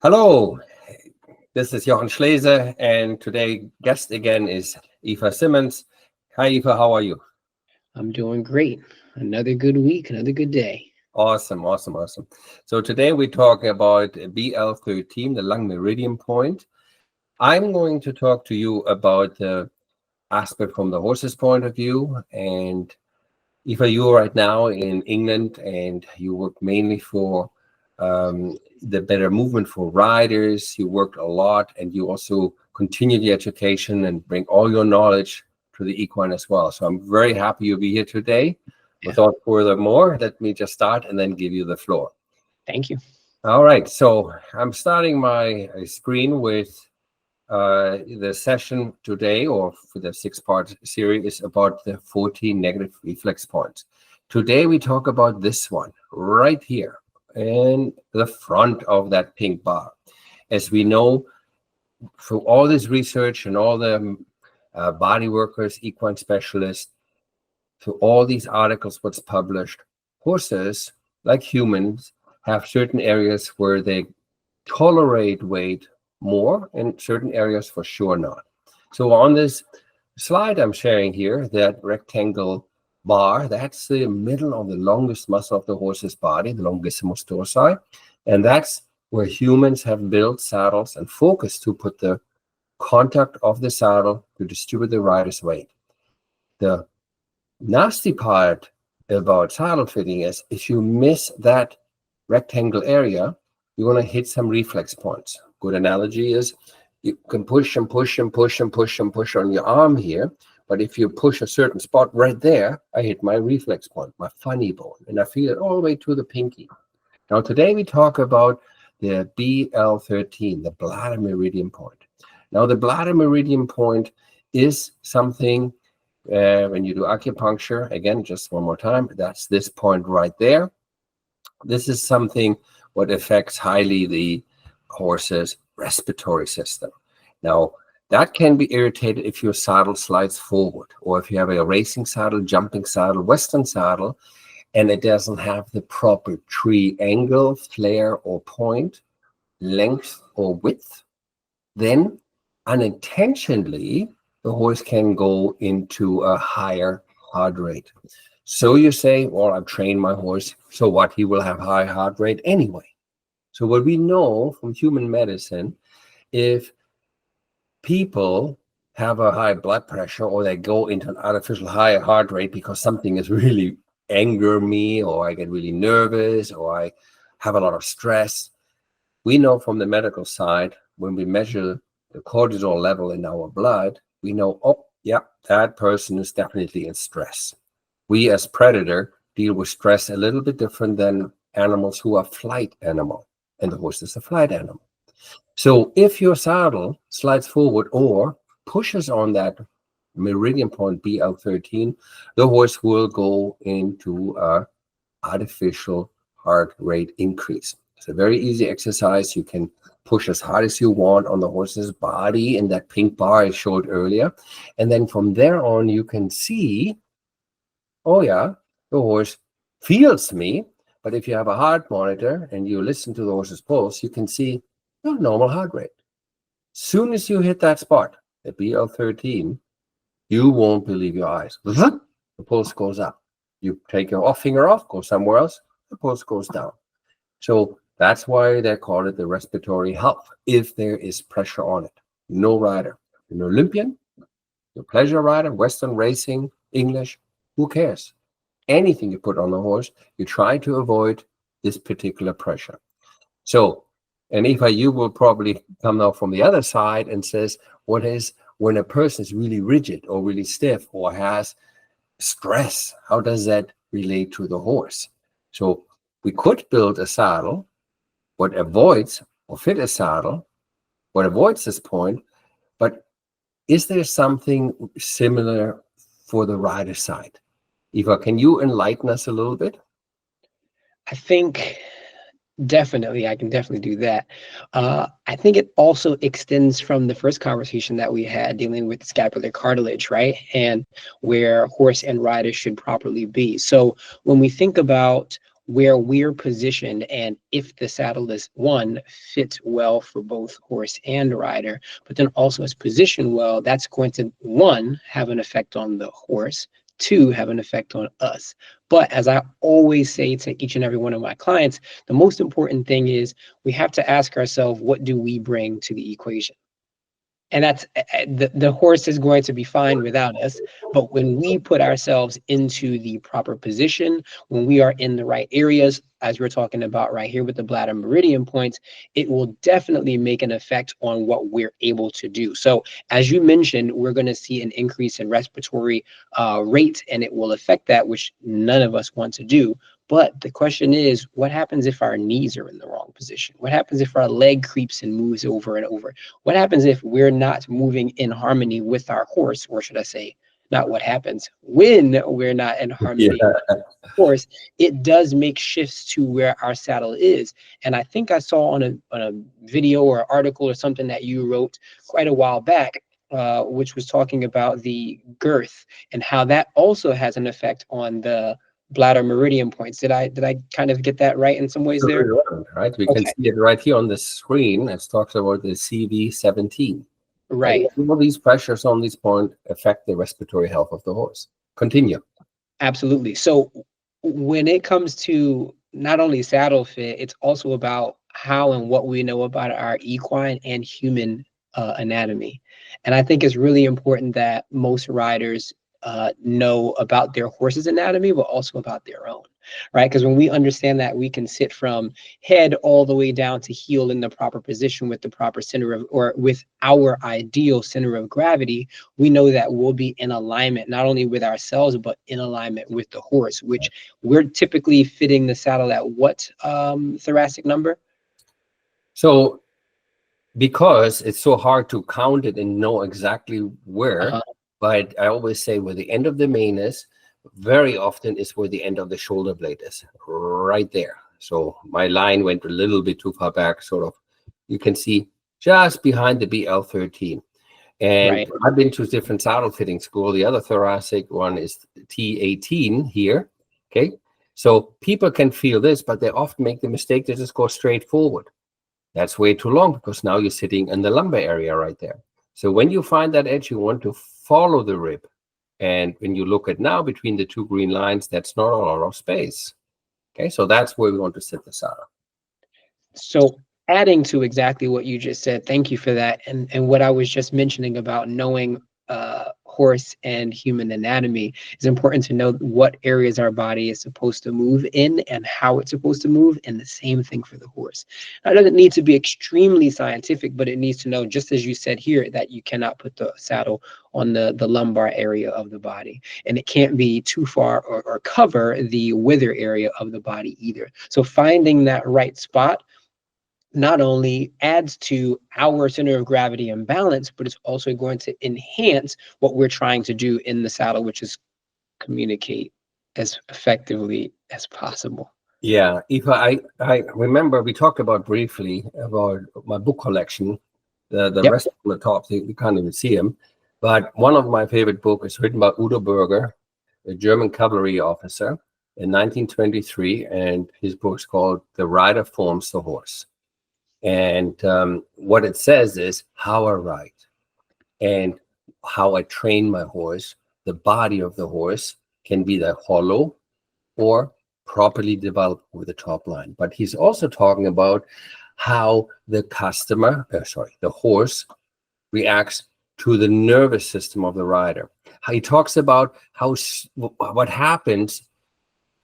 Hello, this is Jochen Schlese, and today guest again is Eva Simmons. Hi, Eva, how are you? I'm doing great. Another good week, another good day. Awesome, awesome, awesome. So today we're talking about BL13, the lung meridian point. I'm going to talk to you about the aspect from the horse's point of view. And Eva, you're right now in England, and you work mainly for the better movement for riders. You worked a lot, and you also continue the education and bring all your knowledge to the equine as well. So I'm very happy you'll be here today. Yeah, Without further more, let me just start and then give you the floor. thank you. All right, so I'm starting my screen with the session today, or for the 6-part series, is about the 14 negative reflex points. Today we talk about this one right here in the front of that pink bar. As we know, through all this research and all the body workers, equine specialists, through all these articles, what's published, horses, like humans, have certain areas where they tolerate weight more, and certain areas for sure not. So on this slide I'm sharing here, that rectangle bar, that's the middle of the longest muscle of the horse's body, the longissimus dorsi, and that's where humans have built saddles and focused to put the contact of the saddle to distribute the rider's weight. The nasty part about saddle fitting is if you miss that rectangle area, you're going to hit some reflex points. Good analogy is you can push and push and push and push and push on your arm here, but if you push a certain spot right there, I hit my reflex point, my funny bone, and I feel it all the way to the pinky. Now today we talk about the BL13, the bladder meridian point. Now the bladder meridian point is something when you do acupuncture, again, just one more time, that's this point right there. This is something what affects highly the horse's respiratory system. Now, that can be irritated if your saddle slides forward, or if you have a racing saddle, jumping saddle, western saddle, and it doesn't have the proper tree angle, flare, or point, length, or width, then unintentionally, the horse can go into a higher heart rate. So you say, well, I've trained my horse, so what? He will have high heart rate anyway. So what we know from human medicine, if people have a high blood pressure or they go into an artificial high heart rate because something is really anger me, or I get really nervous, or I have a lot of stress, we know from the medical side, when we measure the cortisol level in our blood, we know, oh, yeah, that person is definitely in stress. We as predator deal with stress a little bit different than animals who are flight animal, and the horse is a flight animal. So if your saddle slides forward or pushes on that meridian point BL13, the horse will go into a artificial heart rate increase. It's a very easy exercise. You can push as hard as you want on the horse's body in that pink bar I showed earlier. And then from there on, you can see, oh yeah, the horse feels me. But if you have a heart monitor and you listen to the horse's pulse, you can see your normal heart rate. Soon as you hit that spot, the BL13, you won't believe your eyes. The pulse goes up. You take your finger off, go somewhere else, the pulse goes down. So that's why they call it the respiratory health, if there is pressure on it. No rider, an Olympian, your pleasure rider, Western racing, English, who cares? Anything you put on the horse, you try to avoid this particular pressure. So, and Eva, you will probably come now from the other side and says, what is when a person is really rigid or really stiff or has stress? How does that relate to the horse? So we could build a saddle, what avoids or fit a saddle, what avoids this point, but is there something similar for the rider side? Eva, can you enlighten us a little bit? I think definitely, I can definitely do that. I think it also extends from the first conversation that we had dealing with scapular cartilage, right? And where horse and rider should properly be. So when we think about where we're positioned, and if the saddle is one, fits well for both horse and rider, but then also is positioned well, that's going to, one, have an effect on the horse, two, have an effect on us. But as I always say to each and every one of my clients, the most important thing is we have to ask ourselves, what do we bring to the equation? And that's the horse is going to be fine without us. But when we put ourselves into the proper position, when we are in the right areas, as we're talking about right here with the bladder meridian points, it will definitely make an effect on what we're able to do. So as you mentioned, we're going to see an increase in respiratory rate, and it will affect that, which none of us want to do. But the question is, what happens if our knees are in the wrong position? What happens if our leg creeps and moves over and over? What happens if we're not moving in harmony with our horse? Or should I say, not what happens when we're not in harmony with our horse? It does make shifts to where our saddle is. And I think I saw on a video or article or something that you wrote quite a while back, which was talking about the girth and how that also has an effect on the bladder meridian points. Did I kind of get that right in some ways there? Right, we can see it right here on the screen. It talks about the CV17. Right. And all these pressures on this point affect the respiratory health of the horse. Continue. Absolutely. So when it comes to not only saddle fit, it's also about how and what we know about our equine and human anatomy. And I think it's really important that most riders know about their horse's anatomy, but also about their own, right? Because when we understand that we can sit from head all the way down to heel in the proper position with the proper center of, or with our ideal center of gravity, we know that we'll be in alignment, not only with ourselves, but in alignment with the horse, which we're typically fitting the saddle at what thoracic number? So because it's so hard to count it and know exactly where, but I always say where the end of the mane is, very often is where the end of the shoulder blade is, right there. So my line went a little bit too far back, sort of. You can see just behind the BL13. And Right. I've been to different saddle fitting school. The other thoracic one is T18 here. Okay. So people can feel this, but they often make the mistake to just go straight forward. That's way too long because now you're sitting in the lumbar area right there. So when you find that edge, you want to follow the rib. And when you look at now between the two green lines, that's not a lot of space. Okay, so that's where we want to sit the saddle. So adding to exactly what you just said, thank you for that. And what I was just mentioning about knowing horse and human anatomy, is important to know what areas our body is supposed to move in and how it's supposed to move, and the same thing for the horse. Now, it doesn't need to be extremely scientific, but it needs to know, just as you said here, that you cannot put the saddle on the lumbar area of the body, and it can't be too far or cover the wither area of the body either. So finding that right spot not only adds to our center of gravity and balance, but it's also going to enhance what we're trying to do in the saddle, which is communicate as effectively as possible. Yeah, Aoife, I remember we talked about briefly about my book collection. The Yep. rest on the top, you can't even see them. But one of my favorite books is written by Udo Berger, a German cavalry officer in 1923, and his book's called The Rider Forms the Horse. And what it says is how I ride and how I train my horse. The body of the horse can be the hollow or properly developed with the top line. But he's also talking about how the the horse reacts to the nervous system of the rider. How he talks about what happens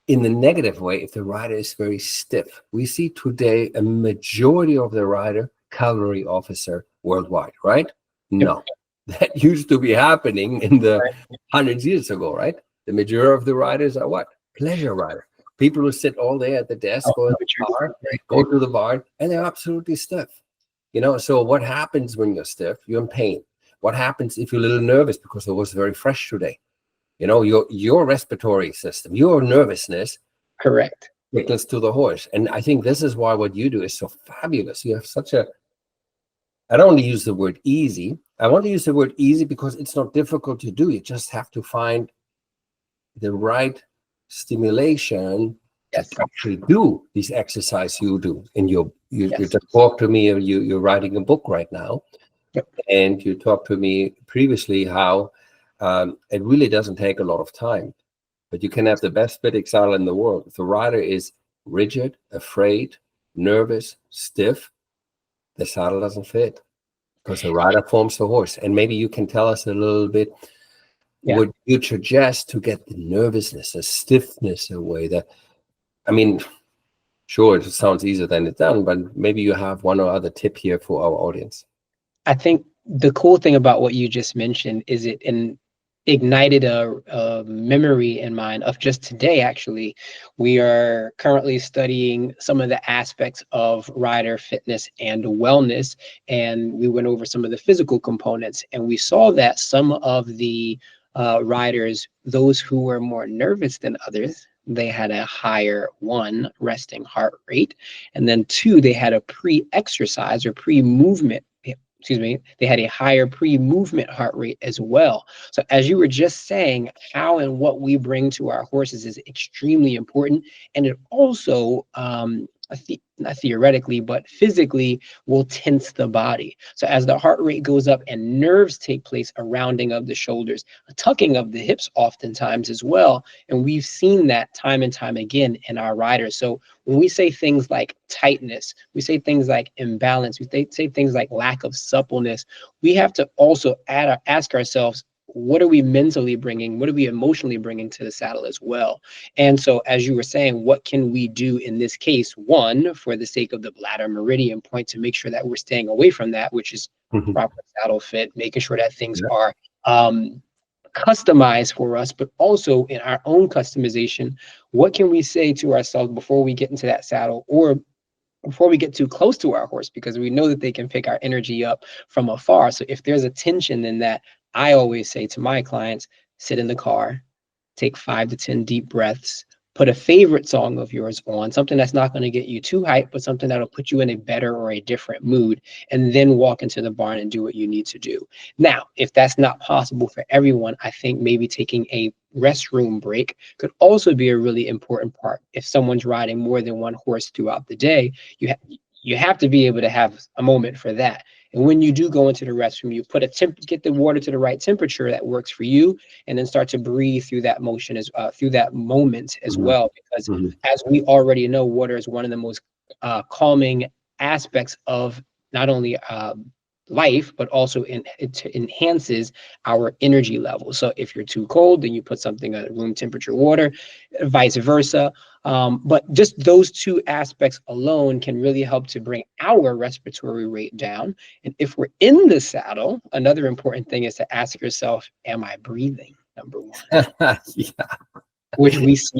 in the negative way if the rider is very stiff. We see today a majority of the rider cavalry officer worldwide, right? No, that used to be happening in the hundreds of years ago, right? The majority of the riders are what? Pleasure rider. People who sit all day at the desk or in the bar, go to the bar, and they're absolutely stiff. You know, so what happens when you're stiff? You're in pain. What happens if you're a little nervous because it was very fresh today? You know, your respiratory system, your nervousness, Correct, signals to the horse. And I think this is why what you do is so fabulous. You have such a, I don't want to use the word easy. I want to use the word easy because it's not difficult to do. You just have to find the right stimulation Yes. to actually do these exercises you do. And you Yes. just talk to me, you're writing a book right now. Yep. And you talked to me previously how it really doesn't take a lot of time, but you can have the best Vedic saddle in the world. If the rider is rigid, afraid, nervous, stiff, the saddle doesn't fit because the rider forms the horse. And maybe you can tell us a little bit what you suggest to get the nervousness, the stiffness away. Sure, it sounds easier than it's done, but maybe you have one or other tip here for our audience. I think the cool thing about what you just mentioned is it ignited a memory in mind of just today. Actually, we are currently studying some of the aspects of rider fitness and wellness, and we went over some of the physical components, and we saw that some of the riders, those who were more nervous than others, they had a higher, one, resting heart rate, and then two, they had a pre-exercise or pre-movement, they had a higher pre-movement heart rate as well. So as you were just saying, how and what we bring to our horses is extremely important. And it also, not theoretically, but physically will tense the body. So as the heart rate goes up and nerves take place, a rounding of the shoulders, a tucking of the hips oftentimes as well. And we've seen that time and time again in our riders. So when we say things like tightness, we say things like imbalance, we say things like lack of suppleness, we have to also ask ourselves, what are we mentally bringing? What are we emotionally bringing to the saddle as well? And so, as you were saying, what can we do in this case? One, for the sake of the bladder meridian point, to make sure that we're staying away from that, which is proper saddle fit, making sure that things are customized for us, but also in our own customization, what can we say to ourselves before we get into that saddle or before we get too close to our horse, because we know that they can pick our energy up from afar. So if there's a tension in that, I always say to my clients, sit in the car, take 5 to 10 deep breaths, put a favorite song of yours on, something that's not going to get you too hyped, but something that'll put you in a better or a different mood, and then walk into the barn and do what you need to do. Now, if that's not possible for everyone, I think maybe taking a restroom break could also be a really important part. If someone's riding more than one horse throughout the day, you have to be able to have a moment for that. And when you do go into the restroom, you get the water to the right temperature that works for you, and then start to breathe through that motion through that moment as well. Because as we already know, water is one of the most calming aspects of not only life, but also it enhances our energy level. So if you're too cold, then you put something at room temperature water, vice versa. But just those two aspects alone can really help to bring our respiratory rate down. And if we're in the saddle, another important thing is to ask yourself, am I breathing? Number one. Which we see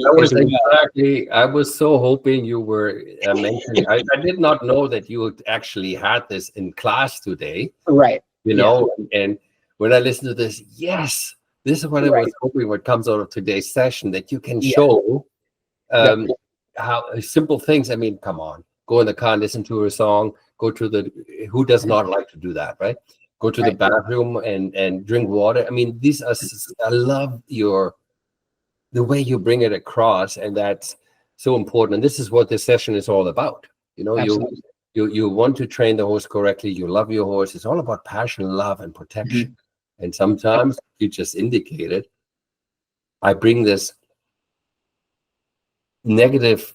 I was so hoping you were mentioning. I did not know that you actually had this in class today. Right. And when I listened to this, yes, this is what I was hoping what comes out of today's session, that you can show how simple things. I mean, come on, go in the car, listen to a song, who does not like to do that, right? Go to the bathroom and drink water. I mean, I love the way you bring it across, and that's so important. And this is what this session is all about. You want to train the horse correctly. You love your horse. It's all about passion, love, and protection. And sometimes you just indicated, I bring this negative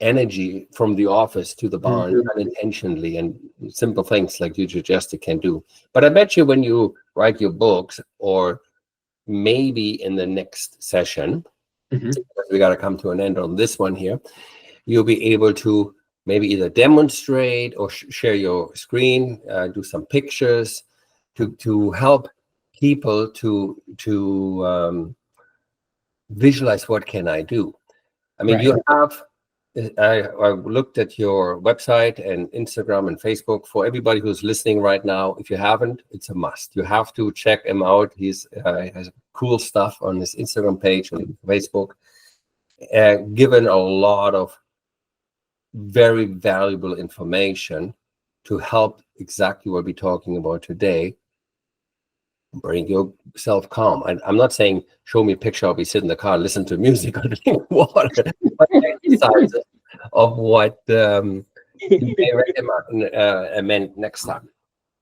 energy from the office to the barn unintentionally, and simple things like you suggested can do. But I bet you when you write your books, or maybe in the next session, we got to come to an end on this one here, you'll be able to maybe either demonstrate or share your screen, do some pictures to help people to visualize what can I do. I mean, you have, I looked at your website and Instagram and Facebook. For everybody who's listening right now, if you haven't, it's a must. You have to check him out. He's has cool stuff on his Instagram page and Facebook, given a lot of very valuable information to help exactly what we're talking about today. bring yourself calm. I'm not saying show me a picture, I'll be sitting in the car, listen to music or drink water, but exercises of what you may amend next time.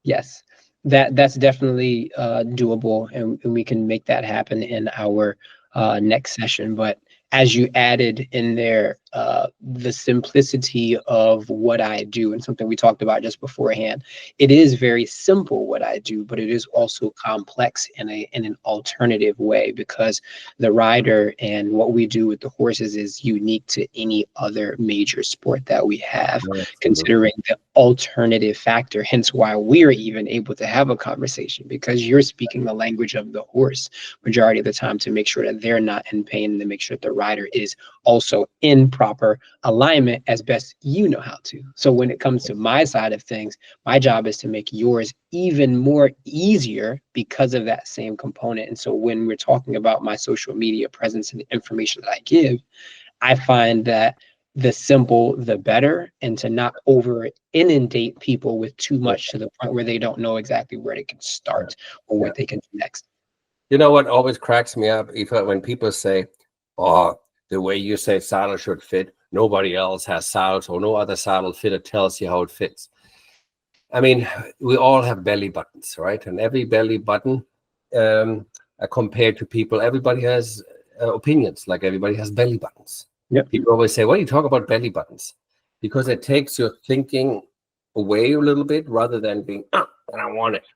Yes, that's definitely doable, and we can make that happen in our next session. But as you added in there, the simplicity of what I do, and something we talked about just beforehand, it is very simple what I do, but it is also complex in an alternative way, because the rider and what we do with the horses is unique to any other major sport that we have, considering the alternative factor. Hence why we're even able to have a conversation, because you're speaking the language of the horse majority of the time to make sure that they're not in pain, and to make sure that the rider is also in proper alignment as best you know how to. So when it comes to my side of things, my job is to make yours even more easier because of that same component. And so when we're talking about my social media presence and the information that I give, I find that the simple, the better, and to not over inundate people with too much to the point where they don't know exactly where they can start or what they can do next. You know what always cracks me up, Aoife, when people say, oh, the way you say saddle should fit, nobody else has saddles, or no other saddle fitter tells you how it fits. I mean, we all have belly buttons, right? And every belly button, compared to people, everybody has opinions, like everybody has belly buttons. Yep. People always say, "Why do you talk about belly buttons?" Because it takes your thinking away a little bit, rather than being, and I want it.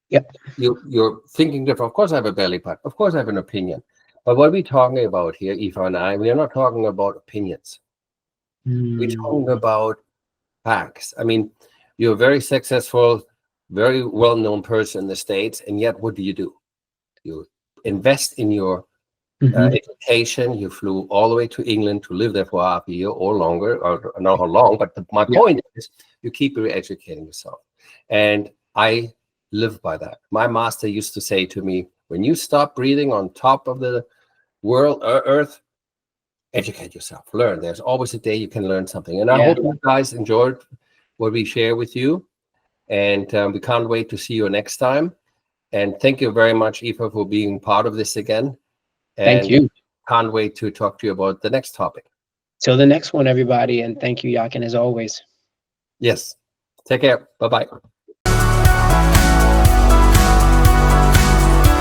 Yep. You're thinking different. Of course, I have a belly button. Of course, I have an opinion. But what we're talking about here, Aoife and I, we are not talking about opinions. We're talking about facts. I mean, you're a very successful, very well-known person in the States, and yet what do? You invest in your education. You flew all the way to England to live there for half a year or longer, or not how long, but my point is you keep educating yourself. And I live by that. My master used to say to me, when you stop breathing on top of the world, earth, educate yourself, learn. There's always a day you can learn something. And I hope you guys enjoyed what we share with you. And we can't wait to see you next time. And thank you very much, Aoife, for being part of this again. And thank you. Can't wait to talk to you about the next topic. Till the next one, everybody. And thank you, Jochen, as always. Yes. Take care. Bye-bye.